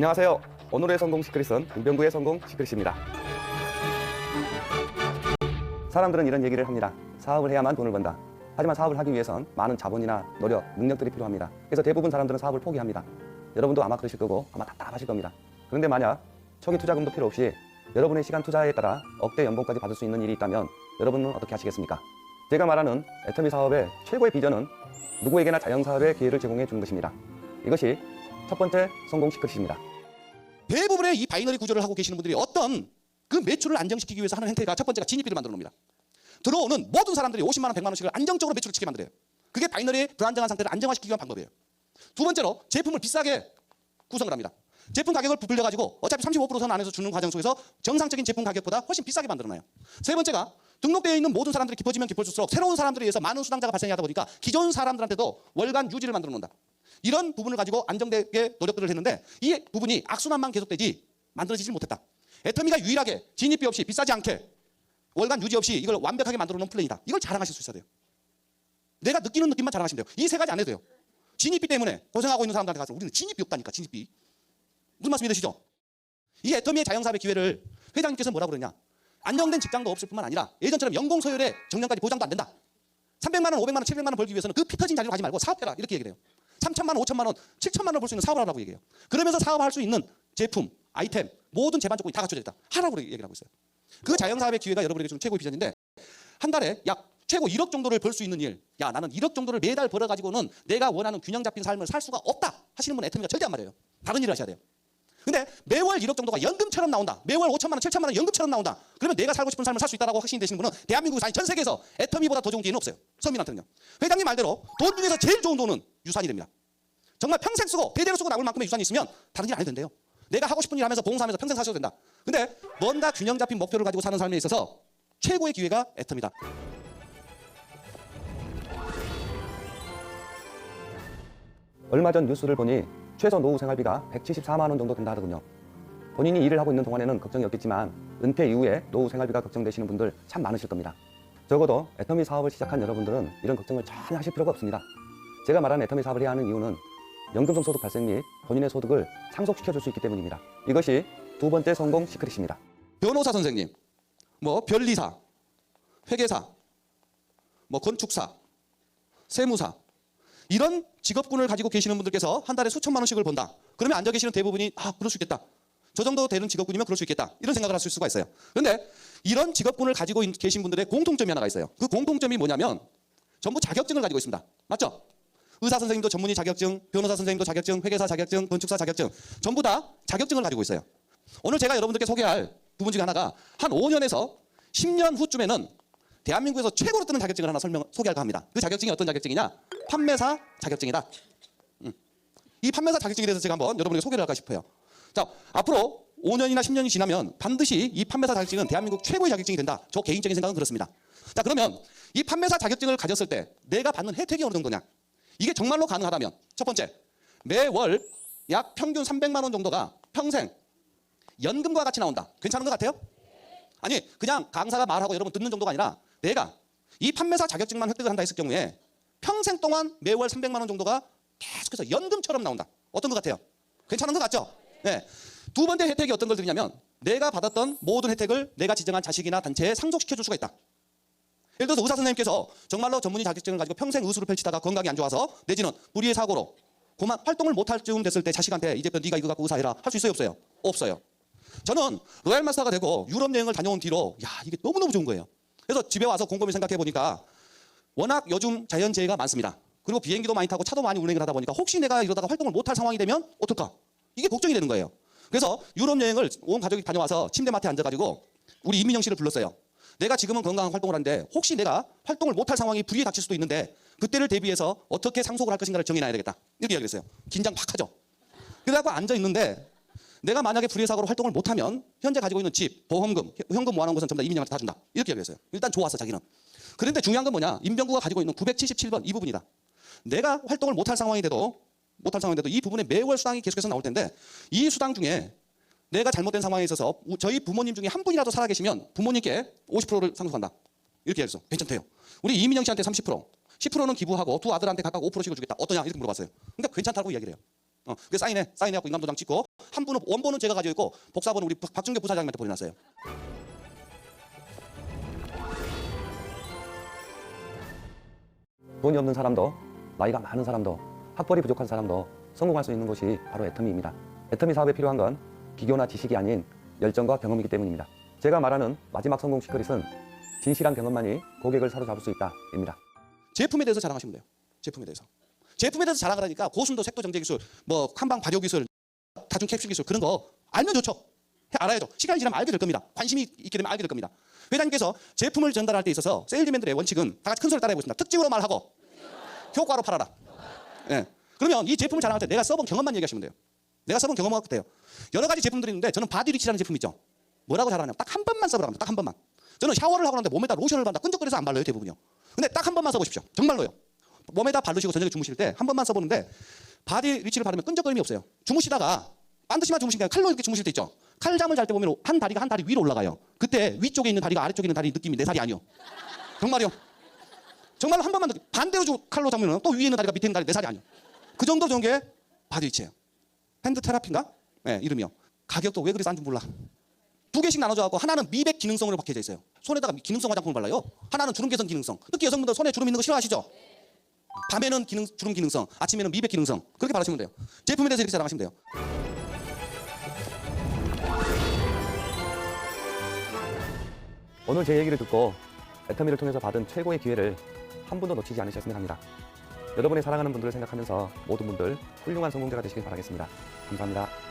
안녕하세요. 오늘의 성공 시크릿은 은병구의 성공 시크릿입니다. 사람들은 이런 얘기를 합니다. 사업을 해야만 돈을 번다. 하지만 사업을 하기 위해선 많은 자본이나 노력, 능력들이 필요합니다. 그래서 대부분 사람들은 사업을 포기합니다. 여러분도 아마 그러실 거고 아마 답답하실 겁니다. 그런데 만약 초기 투자금도 필요 없이 여러분의 시간 투자에 따라 억대 연봉까지 받을 수 있는 일이 있다면 여러분은 어떻게 하시겠습니까? 제가 말하는 애터미 사업의 최고의 비전은 누구에게나 자영사업의 기회를 제공해 주는 것입니다. 이것이 첫 번째 성공 시크릿입니다. 대부분의 이 바이너리 구조를 하고 계시는 분들이 어떤 그 매출을 안정시키기 위해서 하는 행태가 첫 번째가 진입비를 만들어 놓습니다. 들어오는 모든 사람들이 50만 원, 100만 원씩을 안정적으로 매출을 치게 만들어요. 그게 바이너리의 불안정한 상태를 안정화시키기 위한 방법이에요. 두 번째로 제품을 비싸게 구성을 합니다. 제품 가격을 부풀려가지고 어차피 35%선 안에서 주는 과정 속에서 정상적인 제품 가격보다 훨씬 비싸게 만들어놔요. 세 번째가 등록되어 있는 모든 사람들이 깊어지면 깊어질수록 새로운 사람들에 의해서 많은 수당자가 발생하다 보니까 기존 사람들한테도 월간 유지를 만들어 놓는다. 이런 부분을 가지고 안정되게 노력들을 했는데 이 부분이 악순환만 계속되지 만들어지지 못했다. 애터미가 유일하게 진입비 없이 비싸지 않게 월간 유지 없이 이걸 완벽하게 만들어 놓은 플랜이다. 이걸 자랑하실 수 있어야 돼요. 내가 느끼는 느낌만 자랑하시면 돼요. 이 세 가지 안 해도 돼요. 진입비 때문에 고생하고 있는 사람들한테 가서 우리는 진입비 없다니까. 진입비. 무슨 말씀이 되시죠? 이 애터미의 자영사업의 기회를 회장님께서 뭐라고 그러냐. 안정된 직장도 없을 뿐만 아니라 예전처럼 연공 서열에 정년까지 보장도 안 된다. 300만 원, 500만 원, 700만 원 벌기 위해서는 그 피 터진 자리로 가지 말고 사업해라. 이렇게 얘기를 해요. 3천만 원, 5천만 원, 7천만 원 벌 수 있는 사업을 하라고 얘기해요. 그러면서 사업할 수 있는 제품, 아이템, 모든 제반 조건이 다 갖춰져 있다. 하라고 얘기를 하고 있어요. 그 자영사업의 기회가 여러분에게 주는 최고의 비전인데 한 달에 약 최고 1억 정도를 벌 수 있는 일. 야, 나는 1억 정도를 매달 벌어가지고는 내가 원하는 균형 잡힌 삶을 살 수가 없다 하시는 분은 애터미가 절대 안 말해요. 다른 일을 하셔야 돼요. 근데 매월 1억 정도가 연금처럼 나온다. 매월 5천만 원, 7천만 원 연금처럼 나온다. 그러면 내가 살고 싶은 삶을 살 수 있다고 확신이 되시는 분은 대한민국에서 아니 전 세계에서 애터미보다 더 좋은 기회는 없어요. 서민한테는요. 회장님 말대로 돈 중에서 제일 좋은 돈은 유산이 됩니다. 정말 평생 쓰고 대대로 쓰고 나올 만큼의 유산이 있으면 다른 일 안 해도 된대요. 내가 하고 싶은 일 하면서 봉사하면서 평생 사셔도 된다. 근데 뭔가 균형 잡힌 목표를 가지고 사는 삶에 있어서 최고의 기회가 애터미다. 얼마 전 뉴스를 보니 최소 노후 생활비가 174만 원 정도 된다 하더군요. 본인이 일을 하고 있는 동안에는 걱정이 없겠지만 은퇴 이후에 노후 생활비가 걱정되시는 분들 참 많으실 겁니다. 적어도 애터미 사업을 시작한 여러분들은 이런 걱정을 전혀 하실 필요가 없습니다. 제가 말하는 애터미 사업을 해야 하는 이유는 연금성 소득 발생 및 본인의 소득을 상속시켜줄 수 있기 때문입니다. 이것이 두 번째 성공 시크릿입니다. 변호사 선생님, 뭐 변리사, 회계사, 뭐 건축사, 세무사 이런 직업군을 가지고 계시는 분들께서 한 달에 수천만 원씩을 번다. 그러면 앉아 계시는 대부분이 그럴 수 있겠다. 저 정도 되는 직업군이면 그럴 수 있겠다. 이런 생각을 하실 수가 있어요. 그런데 이런 직업군을 가지고 계신 분들의 공통점이 하나가 있어요. 그 공통점이 뭐냐면 전부 자격증을 가지고 있습니다. 맞죠? 의사 선생님도 전문의 자격증, 변호사 선생님도 자격증, 회계사 자격증, 건축사 자격증 전부 다 자격증을 가지고 있어요. 오늘 제가 여러분들께 소개할 부분 중에 하나가 한 5년에서 10년 후쯤에는 대한민국에서 최고로 뜨는 자격증을 하나 소개할까 합니다. 그 자격증이 어떤 자격증이냐? 판매사 자격증이다. 이 판매사 자격증에 대해서 제가 한번 여러분에게 소개를 할까 싶어요. 자, 앞으로 5년이나 10년이 지나면 반드시 이 판매사 자격증은 대한민국 최고의 자격증이 된다. 저 개인적인 생각은 그렇습니다. 자, 그러면 이 판매사 자격증을 가졌을 때 내가 받는 혜택이 어느 정도냐? 이게 정말로 가능하다면 첫 번째, 매월 약 평균 300만 원 정도가 평생 연금과 같이 나온다. 괜찮은 것 같아요? 아니, 그냥 강사가 말하고 여러분 듣는 정도가 아니라 내가 이 판매사 자격증만 획득을 한다 했을 경우에 평생 동안 매월 300만 원 정도가 계속해서 연금처럼 나온다. 어떤 것 같아요? 괜찮은 것 같죠? 네. 두 번째 혜택이 어떤 걸 드리냐면 내가 받았던 모든 혜택을 내가 지정한 자식이나 단체에 상속시켜줄 수가 있다. 예를 들어서 의사 선생님께서 정말로 전문의 자격증을 가지고 평생 의술을 펼치다가 건강이 안 좋아서 내지는 불의의 사고로 그만 활동을 못할 즈음 됐을 때 자식한테 이제부터 네가 이거 갖고 의사해라 할 수 있어요 없어요? 없어요. 저는 로얄 마스터가 되고 유럽 여행을 다녀온 뒤로 이게 너무너무 좋은 거예요. 그래서 집에 와서 곰곰이 생각해 보니까 워낙 요즘 자연재해가 많습니다. 그리고 비행기도 많이 타고 차도 많이 운행을 하다 보니까 혹시 내가 이러다가 활동을 못할 상황이 되면 어떨까? 이게 걱정이 되는 거예요. 그래서 유럽 여행을 온 가족이 다녀와서 침대맡에 앉아가지고 우리 이민영 씨를 불렀어요. 내가 지금은 건강한 활동을 하는데 혹시 내가 활동을 못할 상황이 불의에 닥칠 수도 있는데 그때를 대비해서 어떻게 상속을 할 것인가를 정해놔야 되겠다. 이렇게 이야기를 했어요. 긴장 팍 하죠. 그래갖고 앉아있는데 내가 만약에 불의의 사고로 활동을 못하면 현재 가지고 있는 집, 보험금, 현금 모아놓은 것은 전부 다 이민영한테 다 준다. 이렇게 이야기했어요. 일단 좋았어 자기는. 그런데 중요한 건 뭐냐? 임병구가 가지고 있는 977번 이 부분이다. 내가 활동을 못할 상황이 돼도 이 부분에 매월 수당이 계속해서 나올 텐데 이 수당 중에 내가 잘못된 상황에 있어서 저희 부모님 중에 한 분이라도 살아계시면 부모님께 50%를 상속한다. 이렇게 해서 괜찮대요. 우리 이민영 씨한테 30%, 10%는 기부하고 두 아들한테 각각 5%씩을 주겠다. 어떠냐? 이렇게 물어봤어요. 그러니까 괜찮다고 이야기를 해요. 그 사인해갖고 인감도장 찍고 한 분은 원본은 제가 가지고 있고 복사본은 우리 박준규 부사장님한테 보내놨어요. 돈이 없는 사람도 나이가 많은 사람도 학벌이 부족한 사람도 성공할 수 있는 곳이 바로 애터미입니다. 애터미 사업에 필요한 건 기교나 지식이 아닌 열정과 경험이기 때문입니다. 제가 말하는 마지막 성공 시크릿은 진실한 경험만이 고객을 사로잡을 수 있다입니다. 제품에 대해서 자랑하시면 돼요. 제품에 대해서 자랑을 하니까 고순도 색도 정제 기술, 뭐 한방 발효 기술, 다중 캡슐 기술 그런 거 알면 좋죠. 알아야죠. 시간이 지나면 알게 될 겁니다. 관심이 있게 되면 알게 될 겁니다. 회장님께서 제품을 전달할 때 있어서 세일즈맨들의 원칙은 다 같이 큰 소리를 따라해보겠습니다. 특징으로 말하고 효과로 팔아라. 예. 그러면 이 제품을 자랑할 때 내가 써본 경험만 얘기하시면 돼요. 내가 써본 경험만 갖고 돼요. 여러 가지 제품들이 있는데 저는 바디리치라는 제품 있죠. 뭐라고 자랑하냐면 딱 한 번만 써보라고 합니다. 딱 한 번만. 저는 샤워를 하고 나는데 몸에다 로션을 바른다 끈적거려서 안 발라요 대부분요. 근데 딱 한 번만 써보십시오. 정말로요. 몸에다 바르시고 저녁에 주무실 때 한 번만 써보는데 바디리치를 바르면 끈적거림이 없어요. 주무시다가 반드시만 주무신 게 아니라 칼로 이렇게 주무실 때 있죠. 칼잠을 잘 때 보면 한 다리가 한 다리 위로 올라가요. 그때 위쪽에 있는 다리가 아래쪽에 있는 다리 느낌이 내 살이 아니요. 정말요. 정말로 한 번만 반대로 칼로 잡으면 또 위에 있는 다리가 밑에 있는 다리 내 살이 아니요. 그 정도 좋은 게 바디리치예요. 핸드 테라피인가? 네, 이름이요. 가격도 왜 그리 싼 줄 몰라. 두 개씩 나눠져갖고 하나는 미백 기능성으로 박혀져 있어요. 손에다가 기능성 화장품을 발라요. 하나는 주름 개선 기능성. 특히 여성분들 손에 주름 있는 거 싫어하시죠? 밤에는 주름 기능성, 아침에는 미백 기능성. 그렇게 바르시면 돼요. 제품에 대해서 이렇게 자랑하시면 돼요. 오늘 제 얘기를 듣고 애터미를 통해서 받은 최고의 기회를 한 분도 놓치지 않으셨으면 합니다. 여러분의 사랑하는 분들을 생각하면서 모든 분들 훌륭한 성공자가 되시길 바라겠습니다. 감사합니다.